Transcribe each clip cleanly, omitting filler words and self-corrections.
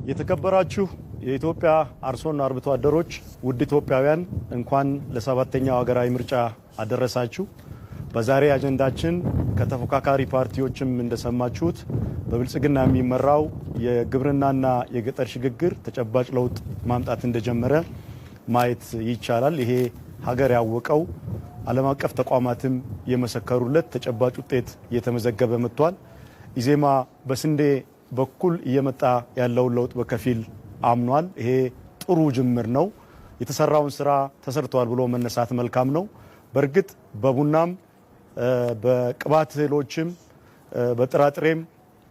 የተከበራችሁ የኢትዮጵያ አርሶና አርብቶ አደሮች ውድ ኢትዮጵያውያን እንኳን ለሰባተኛው ሀገራዊ ምርጫ አደረሳችሁ። በዛሬ አጀንዳችን ከተፎካካሪ ፓርቲዎችም እንደሰማችሁት በብልጽግና የሚመራው የግብርናና የገጠር ሽግግር ተጨባጭ ለውጥ ማምጣት እንደጀመረ ማየት ይቻላል። ይሄ ሀገር ያወቀው ዓለም አቀፍ ተቋማትም የመሰከሩለት ተጨባጭ ውጤት እየተመዘገበ መጥቷል። ኢዜማ በስንዴ በኩል እየመጣ ያለውን ለውጥ በከፊል አምኗል። ይሄ ጥሩ ጅምር ነው። የተሰራውን ስራ ተሰርቷል ብሎ መነሳት መልካም ነው። በእርግጥ በቡናም በቅባት እህሎችም በጥራጥሬም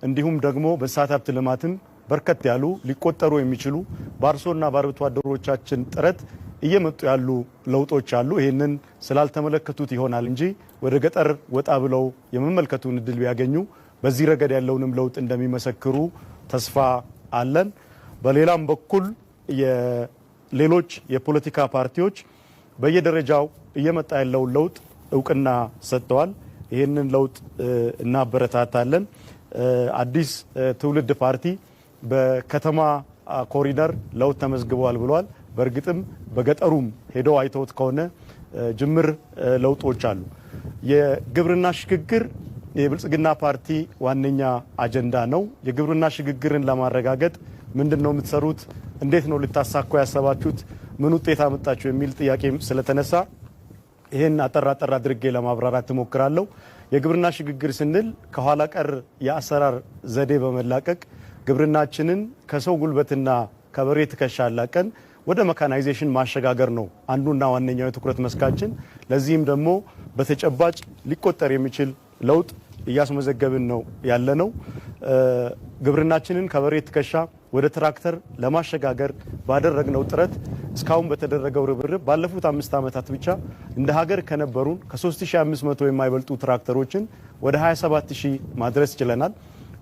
እንዲሁም ደግሞ በእንስሳት ሀብት ልማትም በርከት ያሉ ሊቆጠሩ የሚችሉ በአርሶና በአርብቶ አደሮቻችን ጥረት እየመጡ ያሉ ለውጦች አሉ። ይሄንን ስላልተመለከቱት ይሆናል እንጂ ወደ ገጠር ወጣ ብለው የመመልከቱን እድል ቢያገኙ በዚህ ረገድ ያለውንም ለውጥ እንደሚመሰክሩ ተስፋ አለን። በሌላም በኩል የሌሎች የፖለቲካ ፓርቲዎች በየደረጃው እየመጣ ያለውን ለውጥ እውቅና ሰጥተዋል። ይህንን ለውጥ እናበረታታለን። አዲስ ትውልድ ፓርቲ በከተማ ኮሪደር ለውጥ ተመዝግቧል ብሏል። በእርግጥም በገጠሩም ሄደው አይተውት ከሆነ ጅምር ለውጦች አሉ። የግብርና ሽግግር የብልጽግና ፓርቲ ዋነኛ አጀንዳ ነው። የግብርና ሽግግርን ለማረጋገጥ ምንድነው የምትሰሩት? እንዴት ነው ልታሳኩ ያሰባችሁት? ምን ውጤት አመጣችሁ? የሚል ጥያቄም ስለተነሳ ይሄን አጠር አድርጌ ለማብራራት ትሞክራለሁ። የግብርና ሽግግር ስንል ከኋላ ቀር የአሰራር ዘዴ በመላቀቅ ግብርናችንን ከሰው ጉልበትና ከበሬ ትከሻ አላቀን ወደ መካናይዜሽን ማሸጋገር ነው አንዱና ዋነኛው የትኩረት መስካችን። ለዚህም ደግሞ በተጨባጭ ሊቆጠር የሚችል ለውጥ እያስመዘገብን ነው ያለነው። ግብርናችንን ከበሬ ትከሻ ወደ ትራክተር ለማሸጋገር ባደረግነው ጥረት እስካሁን በተደረገው ርብርብ ባለፉት 5 ዓመታት ብቻ እንደ ሀገር ከነበሩን ከ3500 የማይበልጡ ትራክተሮችን ወደ 27000 ማድረስ ችለናል።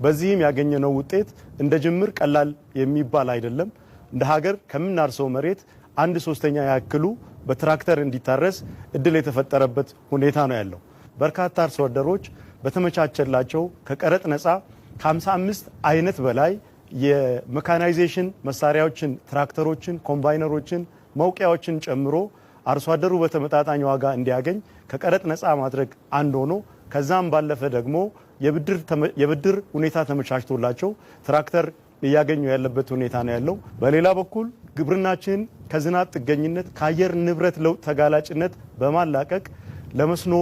በዚህም ያገኘነው ውጤት እንደ ጅምር ቀላል የሚባል አይደለም። እንደ ሀገር ከምናርሰው መሬት 1/3 ያክሉ በትራክተር እንዲታረስ እድል የተፈጠረበት ሁኔታ ነው ያለው። በርካታ አርሶ አደሮች በተመቻቸላቸው ከቀረጥ ነፃ ከ55 አይነት በላይ የሜካናይዜሽን መሳሪያዎችን፣ ትራክተሮችን፣ ኮምባይነሮችን፣ መውቂያዎችን ጨምሮ አርሶ አደሩ በተመጣጣኝ ዋጋ እንዲያገኝ ከቀረጥ ነፃ ማድረግ አንድ ሆኖ ከዛም ባለፈ ደግሞ የብድር ሁኔታ ተመቻችቶላቸው ትራክተር እያገኙ ያለበት ሁኔታ ነው ያለው። በሌላ በኩል ግብርናችን ከዝናብ ጥገኝነት ከአየር ንብረት ለውጥ ተጋላጭነት በማላቀቅ ለመስኖ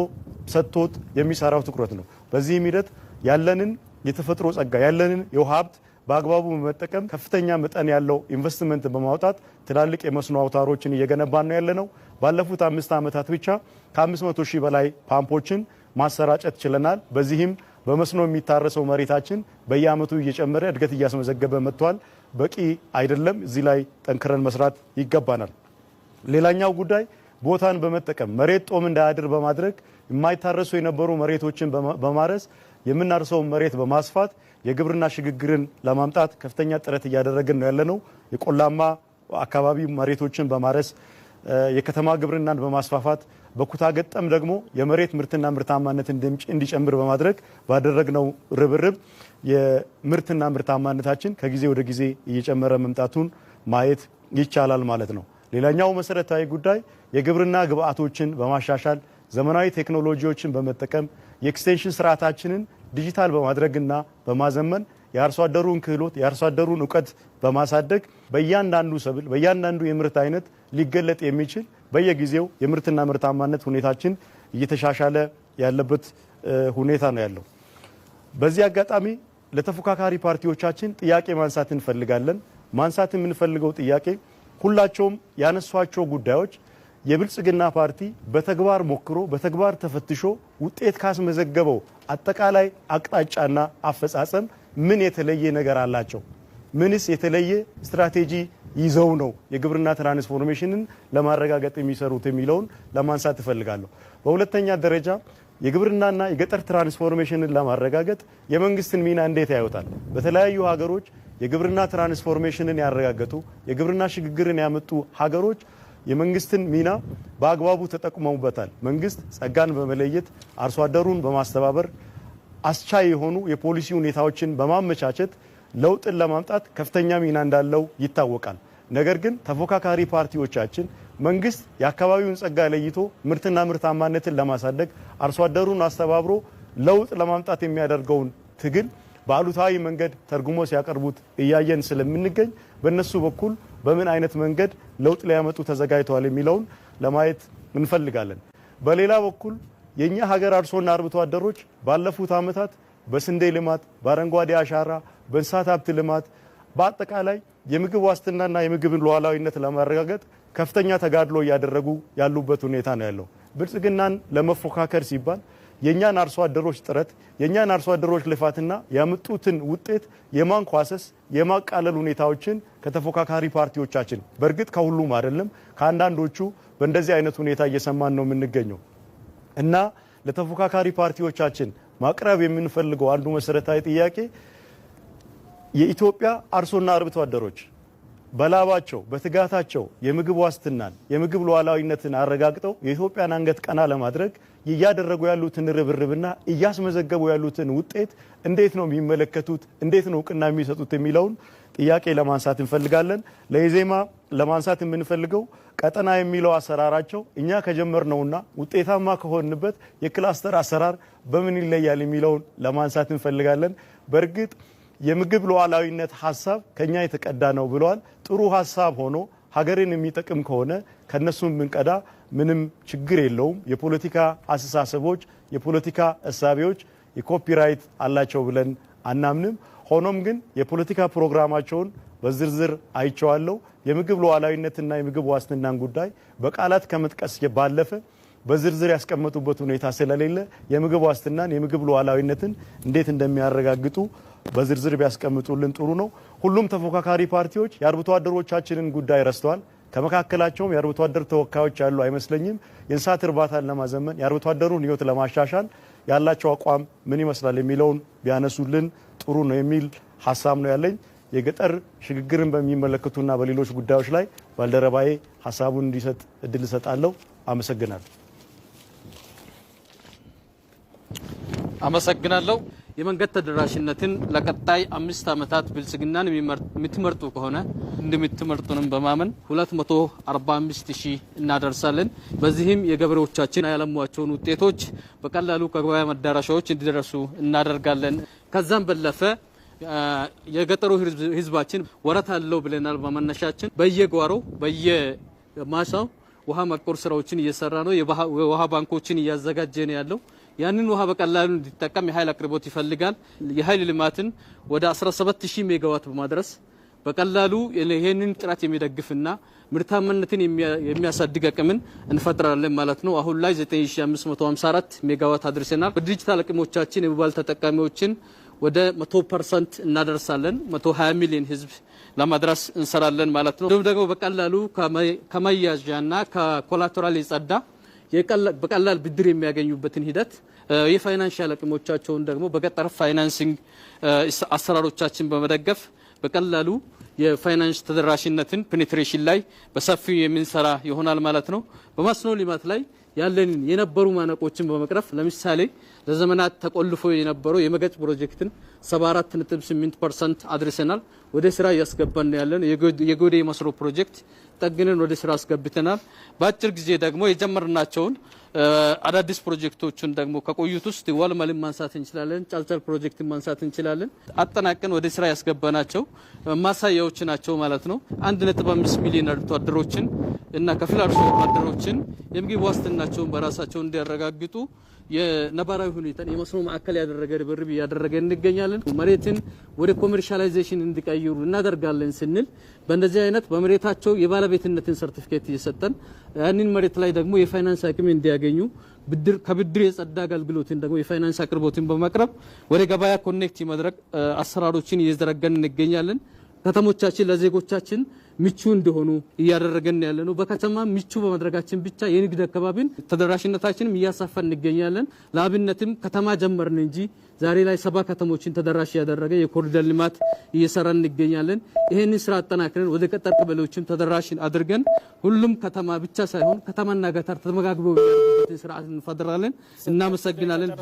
ሰጥቶት የሚሰራው ትኩረት ነው። በዚህም ሂደት ያለንን የተፈጥሮ ጸጋ ያለንን የውሃ ሀብት በአግባቡ በመጠቀም ከፍተኛ መጠን ያለው ኢንቨስትመንት በማውጣት ትላልቅ የመስኖ አውታሮችን እየገነባን ነው ያለነው። ባለፉት 5 ዓመታት ብቻ ከ500,000 በላይ ፓምፖችን ማሰራጨት ችለናል። በዚህም በመስኖ የሚታረሰው መሬታችን በየአመቱ እየጨመረ እድገት እያስመዘገበ መጥቷል። በቂ አይደለም። እዚህ ላይ ጠንክረን መስራት ይገባናል። ሌላኛው ጉዳይ ቦታን በመጠቀም መሬት ጦም እንዳያድር በማድረግ የማይታረሱ የነበሩ መሬቶችን በማረስ የምናርሰው መሬት በማስፋት የግብርና ሽግግርን ለማምጣት ከፍተኛ ጥረት እያደረግን ነው ያለነው። የቆላማ አካባቢ መሬቶችን በማረስ የከተማ ግብርናን በማስፋፋት በኩታ ገጠም ደግሞ የመሬት ምርትና ምርታማነት እንዲጨምር በማድረግ ባደረግነው ርብርብ የምርትና ምርታማነታችን ከጊዜ ወደ ጊዜ እየጨመረ መምጣቱን ማየት ይቻላል ማለት ነው። ሌላኛው መሰረታዊ ጉዳይ የግብርና ግብአቶችን በማሻሻል ዘመናዊ ቴክኖሎጂዎችን በመጠቀም የኤክስቴንሽን ስርዓታችንን ዲጂታል በማድረግና በማዘመን የአርሶ አደሩን ክህሎት የአርሶ አደሩን እውቀት በማሳደግ በእያንዳንዱ ሰብል በእያንዳንዱ የምርት አይነት ሊገለጥ የሚችል በየጊዜው የምርትና ምርታማነት ሁኔታችን እየተሻሻለ ያለበት ሁኔታ ነው ያለው። በዚህ አጋጣሚ ለተፎካካሪ ፓርቲዎቻችን ጥያቄ ማንሳት እንፈልጋለን። ማንሳት የምንፈልገው ጥያቄ ሁላቸውም ያነሷቸው ጉዳዮች የብልጽግና ፓርቲ በተግባር ሞክሮ በተግባር ተፈትሾ ውጤት ካስመዘገበው አጠቃላይ አቅጣጫና አፈጻጸም ምን የተለየ ነገር አላቸው? ምንስ የተለየ ስትራቴጂ ይዘው ነው የግብርና ትራንስፎርሜሽንን ለማረጋገጥ የሚሰሩት የሚለውን ለማንሳት እፈልጋለሁ። በሁለተኛ ደረጃ የግብርናና የገጠር ትራንስፎርሜሽንን ለማረጋገጥ የመንግስትን ሚና እንዴት ያዩታል? በተለያዩ ሀገሮች የግብርና ትራንስፎርሜሽንን ያረጋገጡ የግብርና ሽግግርን ያመጡ ሀገሮች የመንግስትን ሚና በአግባቡ ተጠቅመውበታል። መንግስት ጸጋን በመለየት አርሶ አደሩን በማስተባበር አስቻይ የሆኑ የፖሊሲ ሁኔታዎችን በማመቻቸት ለውጥን ለማምጣት ከፍተኛ ሚና እንዳለው ይታወቃል። ነገር ግን ተፎካካሪ ፓርቲዎቻችን መንግስት የአካባቢውን ጸጋ ለይቶ ምርትና ምርታማነትን ለማሳደግ አርሶ አደሩን አስተባብሮ ለውጥ ለማምጣት የሚያደርገውን ትግል በአሉታዊ መንገድ ተርጉሞ ሲያቀርቡት እያየን ስለምንገኝ በእነሱ በኩል በምን አይነት መንገድ ለውጥ ሊያመጡ ተዘጋጅተዋል የሚለውን ለማየት እንፈልጋለን። በሌላ በኩል የኛ ሀገር አርሶና አርብቶ አደሮች ባለፉት ዓመታት በስንዴ ልማት፣ በአረንጓዴ አሻራ፣ በእንስሳት ሀብት ልማት በአጠቃላይ የምግብ ዋስትናና የምግብ ሉዓላዊነት ለማረጋገጥ ከፍተኛ ተጋድሎ እያደረጉ ያሉበት ሁኔታ ነው ያለው። ብልጽግናን ለመፎካከር ሲባል የኛን አርሶ አደሮች ጥረት የኛን አርሶ አደሮች ልፋትና ያመጡትን ውጤት የማንኳሰስ የማቃለል ሁኔታዎችን ከተፎካካሪ ፓርቲዎቻችን በእርግጥ ከሁሉም አይደለም ከአንዳንዶቹ በእንደዚህ አይነት ሁኔታ እየሰማን ነው የምንገኘው እና ለተፎካካሪ ፓርቲዎቻችን ማቅረብ የምንፈልገው አንዱ መሰረታዊ ጥያቄ የኢትዮጵያ አርሶና አርብቶ አደሮች በላባቸው በትጋታቸው የምግብ ዋስትናን የምግብ ሉዓላዊነትን አረጋግጠው የኢትዮጵያን አንገት ቀና ለማድረግ እያደረጉ ያሉትን ርብርብና እያስመዘገቡ ያሉትን ውጤት እንዴት ነው የሚመለከቱት እንዴት ነው እውቅና የሚሰጡት የሚለውን ጥያቄ ለማንሳት እንፈልጋለን። ለኢዜማ ለማንሳት የምንፈልገው ቀጠና የሚለው አሰራራቸው እኛ ከጀመርነውና ውጤታማ ከሆንበት የክላስተር አሰራር በምን ይለያል የሚለውን ለማንሳት እንፈልጋለን። በእርግጥ የምግብ ሉዓላዊነት ሐሳብ ከኛ የተቀዳ ነው ብለዋል። ጥሩ ሐሳብ ሆኖ ሀገርን የሚጠቅም ከሆነ ከነሱም ምንቀዳ ምንም ችግር የለውም። የፖለቲካ አስተሳሰቦች የፖለቲካ እሳቤዎች የኮፒራይት አላቸው ብለን አናምንም። ሆኖም ግን የፖለቲካ ፕሮግራማቸውን በዝርዝር አይቼዋለሁ። የምግብ ሉዓላዊነትና የምግብ ዋስትናን ጉዳይ በቃላት ከመጥቀስ ባለፈ በዝርዝር ያስቀመጡበት ሁኔታ ስለሌለ የምግብ ዋስትናን የምግብ ሉዓላዊነትን እንዴት እንደሚያረጋግጡ በዝርዝር ቢያስቀምጡልን ጥሩ ነው። ሁሉም ተፎካካሪ ፓርቲዎች የአርብቶ አደሮቻችንን ጉዳይ ረስተዋል። ከመካከላቸውም የአርብቶ አደር ተወካዮች ያሉ አይመስለኝም። የእንስሳት እርባታን ለማዘመን የአርብቶ አደሩን ሕይወት ለማሻሻል ያላቸው አቋም ምን ይመስላል የሚለውን ቢያነሱልን ጥሩ ነው የሚል ሀሳብ ነው ያለኝ። የገጠር ሽግግርን በሚመለከቱና በሌሎች ጉዳዮች ላይ ባልደረባዬ ሀሳቡን እንዲሰጥ እድል እሰጣለሁ። አመሰግናለሁ። አመሰግናለሁ። የመንገድ ተደራሽነትን ለቀጣይ 5 ዓመታት ብልጽግናን የምትመርጡ ከሆነ እንደምትመርጡንም በማመን 245,000 እናደርሳለን። በዚህም የገበሬዎቻችን ያለሟቸውን ውጤቶች በቀላሉ ከገበያ መዳረሻዎች እንዲደርሱ እናደርጋለን። ከዛም በለፈ የገጠሩ ህዝባችን ወረት አለው ብለናል። በመነሻችን በየጓሮው በየማሳው ውሃ ማቆር ስራዎችን እየሰራ ነው። የውሃ ባንኮችን እያዘጋጀ ነው ያለው። ያንን ውሃ በቀላሉ እንዲጠቀም የኃይል አቅርቦት ይፈልጋል። የኃይል ልማትን ወደ 17000 ሜጋዋት በማድረስ በቀላሉ ይሄንን ጥራት የሚደግፍና ምርታማነትን የሚያሳድግ አቅምን እንፈጥራለን ማለት ነው። አሁን ላይ 9554 ሜጋዋት አድርሰናል። በዲጂታል አቅሞቻችን የሞባይል ተጠቃሚዎችን ወደ 100% እናደርሳለን። 120 ሚሊዮን ህዝብ ለማድረስ እንሰራለን ማለት ነው። ደግሞ በቀላሉ ከመያዣና ከኮላተራል የጸዳ በቀላል ብድር የሚያገኙበትን ሂደት የፋይናንሻል አቅሞቻቸውን ደግሞ በገጠር ፋይናንሲንግ አሰራሮቻችን በመደገፍ በቀላሉ የፋይናንስ ተደራሽነትን ፔኔትሬሽን ላይ በሰፊው የምንሰራ ይሆናል ማለት ነው። በመስኖ ልማት ላይ ያለንን የነበሩ ማነቆችን በመቅረፍ ለምሳሌ ለዘመናት ተቆልፎ የነበረው የመገጭ ፕሮጀክትን 74.8% አድርሰናል። ወደ ስራ እያስገባን ያለን የጎዴ መስኖ ፕሮጀክት ጠግነን ወደ ስራ አስገብተናል። በአጭር ጊዜ ደግሞ የጀመርናቸውን አዳዲስ ፕሮጀክቶችን ደግሞ ከቆዩት ውስጥ ዋልማልን ማንሳት እንችላለን። ጫልጫል ፕሮጀክትን ማንሳት እንችላለን። አጠናቀን ወደ ስራ ያስገባናቸው ማሳያዎች ናቸው ማለት ነው። 1.5 ሚሊዮን አርብቶ አደሮችን እና ከፊል አርሶ አደሮችን የምግብ ዋስትናቸውን በራሳቸው እንዲያረጋግጡ የነባራዊ ሁኔታን የመስኖ ማዕከል ያደረገ ርብርብ እያደረገ እንገኛለን። መሬትን ወደ ኮሜርሻላይዜሽን እንዲቀይሩ እናደርጋለን ስንል በእንደዚህ አይነት በመሬታቸው የባለቤትነትን ሰርቲፊኬት እየሰጠን ያንን መሬት ላይ ደግሞ የፋይናንስ አቅም እንዲያገኙ ከብድር የጸዳ አገልግሎትን ደግሞ የፋይናንስ አቅርቦትን በማቅረብ ወደ ገበያ ኮኔክት የማድረግ አሰራሮችን እየዘረጋን እንገኛለን። ከተሞቻችን ለዜጎቻችን ምቹ እንደሆኑ እያደረገን ያለ ነው። በከተማ ምቹ በማድረጋችን ብቻ የንግድ አካባቢን ተደራሽነታችንም እያሳፋን እንገኛለን። ለአብነትም ከተማ ጀመርን እንጂ ዛሬ ላይ 7 ከተሞችን ተደራሽ ያደረገ የኮሪደር ልማት እየሰራን እንገኛለን። ይሄንን ስራ አጠናክረን ወደ ገጠር ቀበሌዎችም ተደራሽ አድርገን ሁሉም ከተማ ብቻ ሳይሆን ከተማና ገጠር ተመጋግበው የሚያደርጉበትን ስርዓት እንፈጥራለን። እናመሰግናለን።